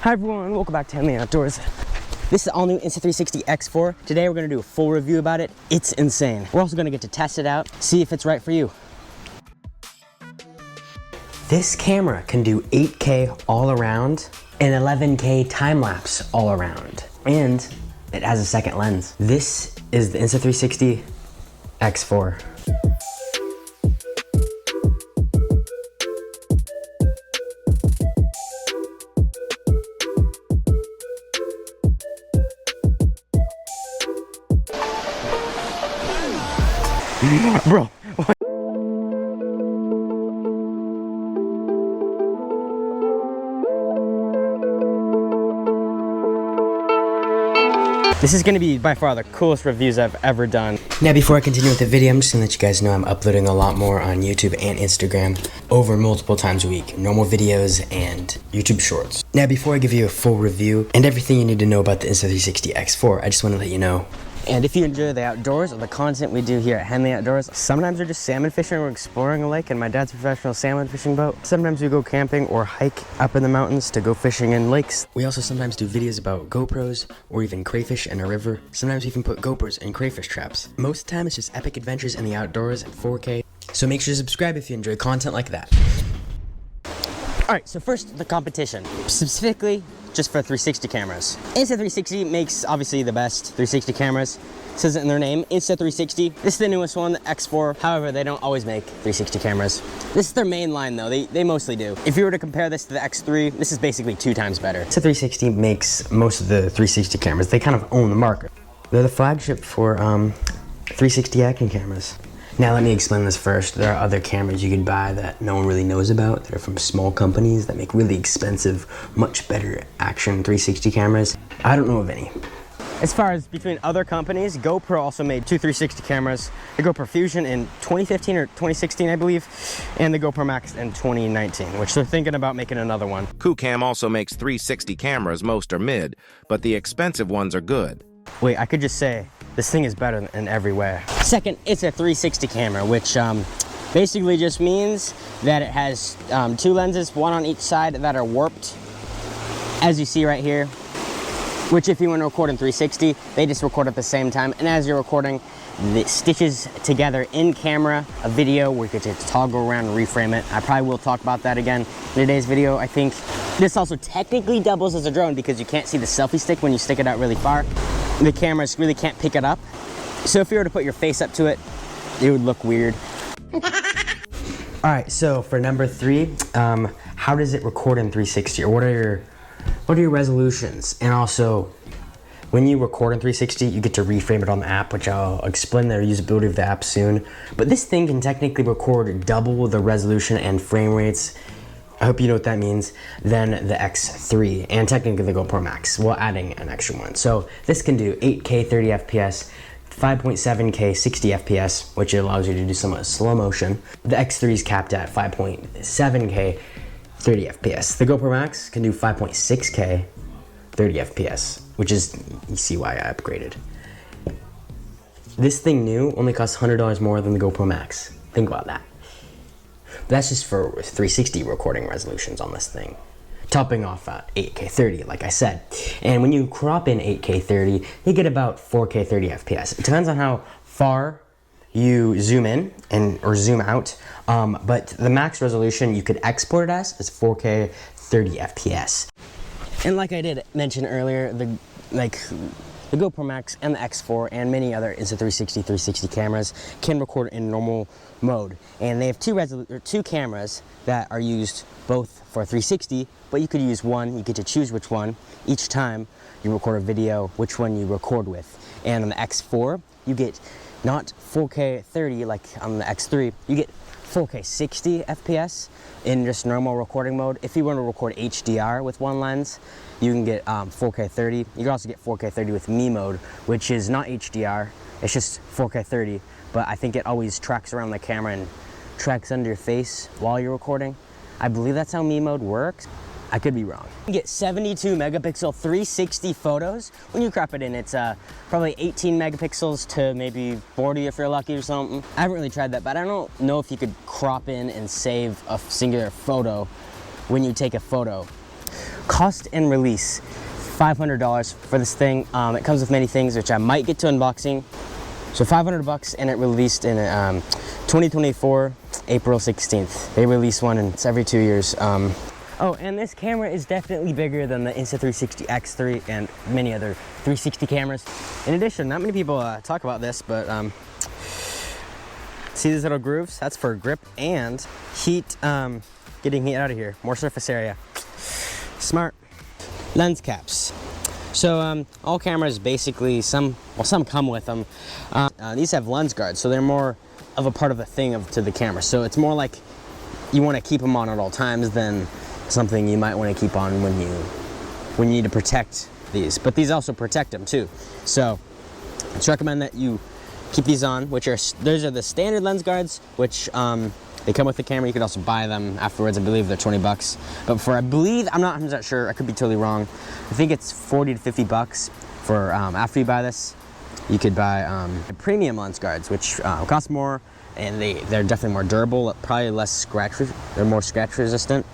Hi everyone, welcome back to Handling Outdoors. This is the all-new Insta360 X4. Today we're going to do a full review about it. It's insane. We're also going to get to test it out, see if it's right for you. This camera can do 8K all around and 11K time-lapse all around. And it has a second lens. This is the Insta360 X4. Bro. This is going to be by far the coolest reviews I've ever done. Now before I continue with the video, I'm just going to let you guys know I'm uploading a lot more on YouTube and Instagram over multiple times a week. Normal videos and YouTube shorts. Now before I give you a full review and everything you need to know about the Insta360 X4, I just want to let you know. And if you enjoy the outdoors or the content we do here at Handling Outdoors, sometimes we're just salmon fishing or exploring a lake in my dad's professional salmon fishing boat. Sometimes we go camping or hike up in the mountains to go fishing in lakes. We also sometimes do videos about GoPros or even crayfish in a river. Sometimes we even put GoPros in crayfish traps. Most of the time it's just epic adventures in the outdoors in 4K. So make sure to subscribe if you enjoy content like that. Alright, so first the competition. Specifically, just for 360 cameras. Insta360 makes obviously the best 360 cameras. It says it in their name, Insta360. This is the newest one, the X4. However, they don't always make 360 cameras. This is their main line though, they mostly do. If you were to compare this to the X3, this is basically 2 times better. Insta360 makes most of the 360 cameras. They kind of own the market. They're the flagship for 360 action cameras. Now let me explain this first. There are other cameras you could buy that no one really knows about. They're from small companies that make really expensive, much better action 360 cameras. I don't know of any. As far as between other companies, GoPro also made 2 360 cameras. The GoPro Fusion in 2015 or 2016, I believe, and the GoPro Max in 2019, which they're thinking about making another one. KuCam also makes 360 cameras. Most are mid, but the expensive ones are good. Wait, I could just say, this thing is better in every way. Second, it's a 360 camera, which basically just means that it has 2 lenses, one on each side that are warped, as you see right here, which if you want to record in 360, they just record at the same time. And as you're recording, it stitches together in camera a video where you get to toggle around and reframe it. I probably will talk about that again in today's video, I think. This also technically doubles as a drone because you can't see the selfie stick when you stick it out really far. The cameras really can't pick it up. So if you were to put your face up to it, it would look weird. All right, so for number 3, how does it record in 360? Or what are your resolutions? And also, when you record in 360, you get to reframe it on the app, which I'll explain the usability of the app soon. But this thing can technically record double the resolution and frame rates, I hope you know what that means, than the X3 and technically the GoPro Max, while adding an extra one. So this can do 8K 30 FPS, 5.7K 60 FPS, which allows you to do somewhat slow motion. The X3 is capped at 5.7K 30 FPS. The GoPro Max can do 5.6K 30 FPS, which is, you see why I upgraded. This thing new only costs $100 more than the GoPro Max. Think about that. That's just for 360 recording resolutions on this thing. Topping off at 8K 30, like I said. And when you crop in 8K 30, you get about 4K 30 FPS. It depends on how far you zoom in or zoom out. But the max resolution you could export it as is 4K 30 FPS. And like I did mention earlier, the GoPro Max and the X4 and many other Insta360 360 cameras can record in normal mode. And they have 2 cameras that are used both for 360, but you could use one. You get to choose which one each time you record a video, which one you record with. And on the X4, you get not 4K 30 like on the X3, you get 4K 60 FPS in just normal recording mode. If you want to record HDR with one lens, you can get 4K 30. You can also get 4K 30 with Me mode, which is not HDR, it's just 4K 30, but I think it always tracks around the camera and tracks under your face while you're recording. I believe that's how Me mode works. I could be wrong. You get 72 megapixel 360 photos. When you crop it in, it's probably 18 megapixels to maybe 40 if you're lucky or something. I haven't really tried that, but I don't know if you could crop in and save a singular photo when you take a photo. Cost and release, $500 for this thing. It comes with many things, which I might get to unboxing. So $500, and it released in 2024, April 16th. They release one, and it's every 2 years. Oh, and this camera is definitely bigger than the Insta360 X4 and many other 360 cameras. In addition, not many people talk about this, but see these little grooves? That's for grip and heat, getting heat out of here. More surface area. Smart. Lens caps. So all cameras basically, some come with them. These have lens guards, so they're more of a part of the thing to the camera. So it's more like you want to keep them on at all times than something you might want to keep on when you need to protect these. But these also protect them too. So it's recommend that you keep these on, those are the standard lens guards, which they come with the camera. You could also buy them afterwards. I believe they're $20. But I'm not 100% sure. I could be totally wrong. I think it's $40 to $50 for after you buy this. You could buy premium lens guards, which cost more, and they're definitely more durable. Probably less scratch. They're more scratch resistant,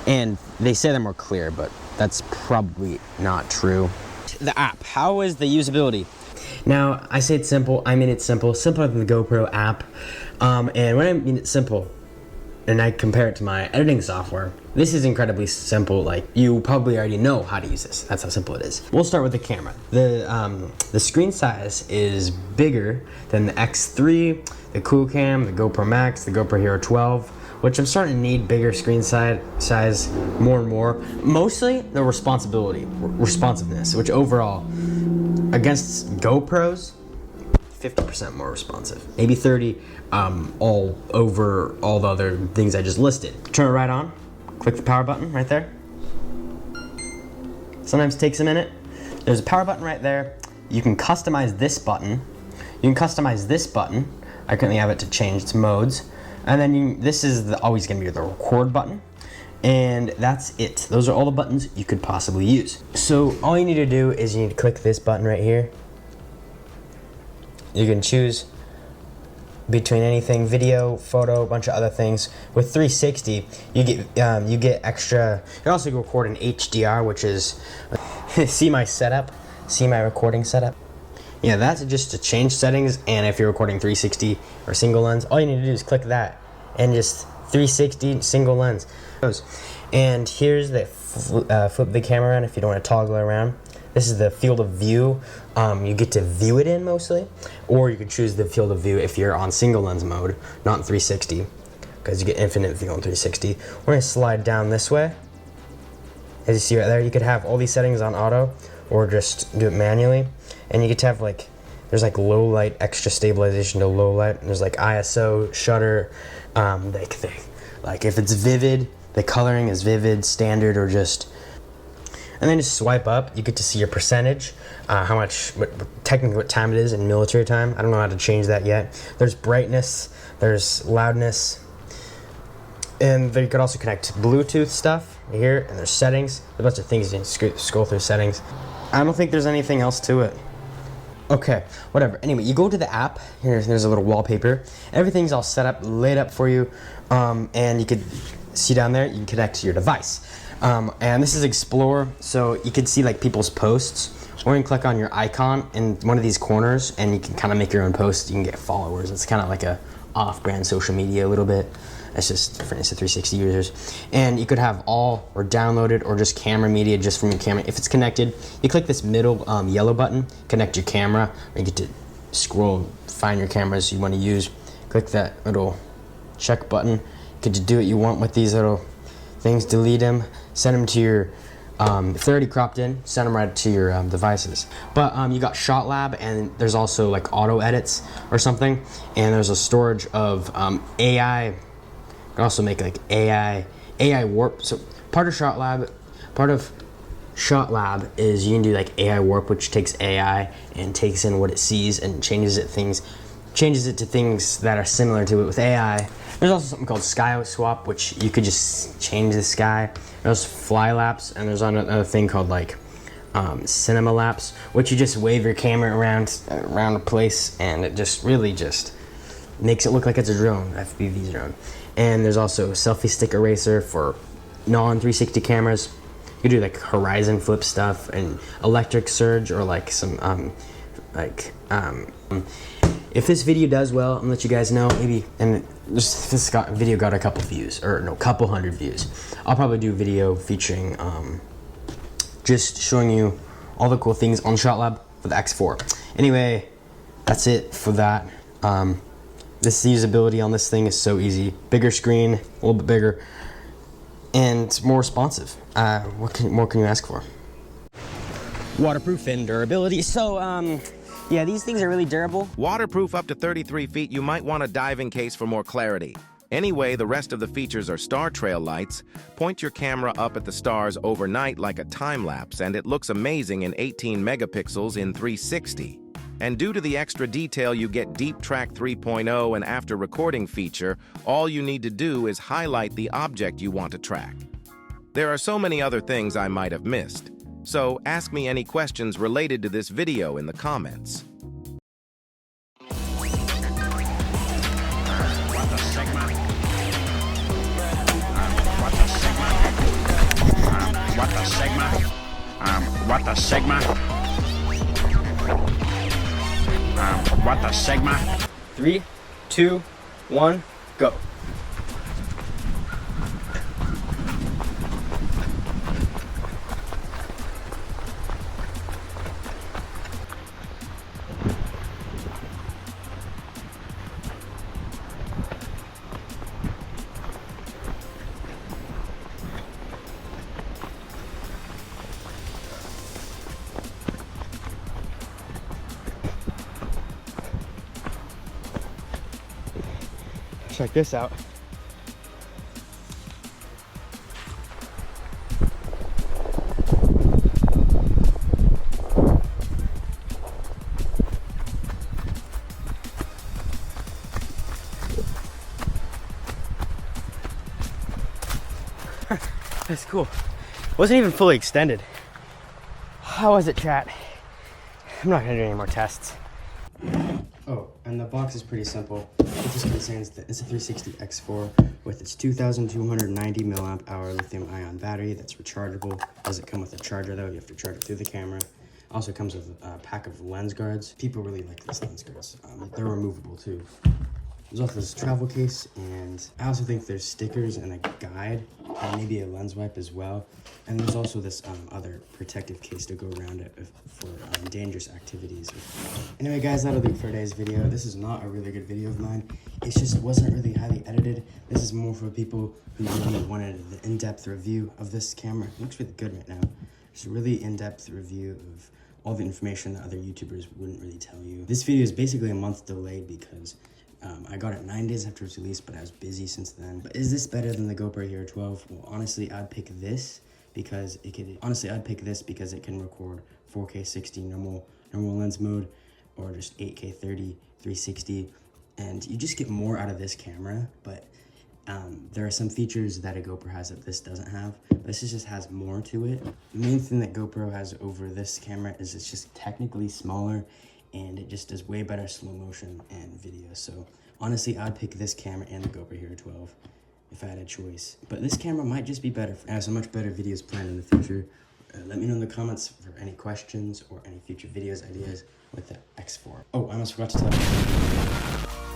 and they say they're more clear, but that's probably not true. The app. How is the usability? Now, I say it's simple. I mean it's simple. Simpler than the GoPro app. And when I mean it's simple, and I compare it to my editing software, this is incredibly simple. Like, you probably already know how to use this. That's how simple it is. We'll start with the camera. The screen size is bigger than the X3, the Cool Cam, the GoPro Max, the GoPro Hero 12, which I'm starting to need bigger screen size more and more. Mostly the responsiveness, which overall, against GoPros, 50% more responsive, maybe 30, all over all the other things I just listed. Turn it right on, click the power button right there. Sometimes it takes a minute. There's a power button right there. You can customize this button. I currently have it to change its modes. And then this is always gonna be the record button. And that's it. Those are all the buttons you could possibly use. So all you need to do is you need to click this button right here. You can choose between anything, video, photo, a bunch of other things. With 360, you get extra. You can also record in HDR, which is see my recording setup. Yeah, that's just to change settings. And if you're recording 360 or single lens, all you need to do is click that and just 360 single lens. And here's the flip the camera around if you don't want to toggle it around. This is the field of view. You get to view it in mostly, or you could choose the field of view if you're on single lens mode, not in 360, because you get infinite view on 360. We're gonna slide down this way. As you see right there, you could have all these settings on auto, or just do it manually. And you get to have there's low light, extra stabilization to low light, and there's ISO, shutter, like if it's vivid, the coloring is vivid, standard, or just. And then just swipe up, you get to see your percentage, technically what time it is in military time. I don't know how to change that yet. There's brightness, there's loudness, and then you could also connect Bluetooth stuff here, and there's settings, a bunch of things you can scroll through settings. I don't think there's anything else to it. Okay, whatever. Anyway, you go to the app, there's a little wallpaper. Everything's all set up, laid up for you, and you could see down there, you can connect to your device. And this is Explore, so you can see people's posts, or you can click on your icon in one of these corners, and you can kind of make your own posts. You can get followers. It's kind of like a off-brand social media a little bit. It's just for Insta360 users. And you could have all or downloaded or just camera media just from your camera. If it's connected, you click this middle yellow button, connect your camera, and you get to scroll, find your cameras you want to use. Click that little check button. You get to do what you want with these little things, delete them, send them to your, if they're already cropped in, send them right to your devices. But you got Shot Lab, and there's also auto edits or something, and there's a storage of AI. You can also make AI warp. So part of Shot Lab is you can do AI warp, which takes AI and takes in what it sees and changes it to things that are similar to it with AI. There's also something called Sky Swap, which you could just change the sky. There's Fly Lapse, and there's another thing called Cinema Lapse, which you just wave your camera around a place, and it just really makes it look like it's a drone, FPV drone. And there's also Selfie Stick Eraser for non-360 cameras. You could do like horizon flip stuff and electric surge, or like some if this video does well, I'm gonna let you guys know, maybe, and this video got a couple views, or no, couple hundred views. I'll probably do a video featuring just showing you all the cool things on ShotLab for the X4. Anyway, that's it for that. This usability on this thing is so easy. Bigger screen, a little bit bigger, and more responsive. What more can you ask for? Waterproof and durability. So, yeah, these things are really durable. Waterproof up to 33 feet, you might want a diving case for more clarity. Anyway, the rest of the features are star trail lights. Point your camera up at the stars overnight like a time-lapse, and it looks amazing in 18 megapixels in 360. And due to the extra detail, you get Deep Track 3.0, and after recording feature, all you need to do is highlight the object you want to track. There are so many other things I might have missed, so ask me any questions related to this video in the comments. What the Sigma? 3, 2, 1, go. Check this out. That's cool. Wasn't even fully extended. How was it, chat? I'm not gonna do any more tests. Oh, and the box is pretty simple. It just contains the Insta360 X4 with its 2,290 milliamp hour lithium ion battery that's rechargeable. Doesn't come with a charger though, you have to charge it through the camera. Also comes with a pack of lens guards. People really like these lens guards. They're removable too. There's also this travel case, and I also think there's stickers and a guide, and maybe a lens wipe as well. And there's also this other protective case to go around it for dangerous activities. Anyway, guys, that'll do it for today's video. This is not a really good video of mine. It just wasn't really highly edited. This is more for people who really wanted the in-depth review of this camera. It looks really good right now. It's a really in-depth review of all the information that other YouTubers wouldn't really tell you. This video is basically a month delayed because I got it 9 days after its release, but I was busy since then. But is this better than the GoPro Hero 12? Well, honestly, I'd pick this because it can record 4K 60 normal lens mode, or just 8K 30, 360, and you just get more out of this camera. But there are some features that a GoPro has that this doesn't have. This just has more to it. The main thing that GoPro has over this camera is it's just technically smaller, and it just does way better slow motion and video. So honestly, I'd pick this camera and the GoPro Hero 12 if I had a choice. But this camera might just be better. I have some much better videos planned in the future. Let me know in the comments for any questions or any future videos ideas with the X4. Oh, I almost forgot to tell you.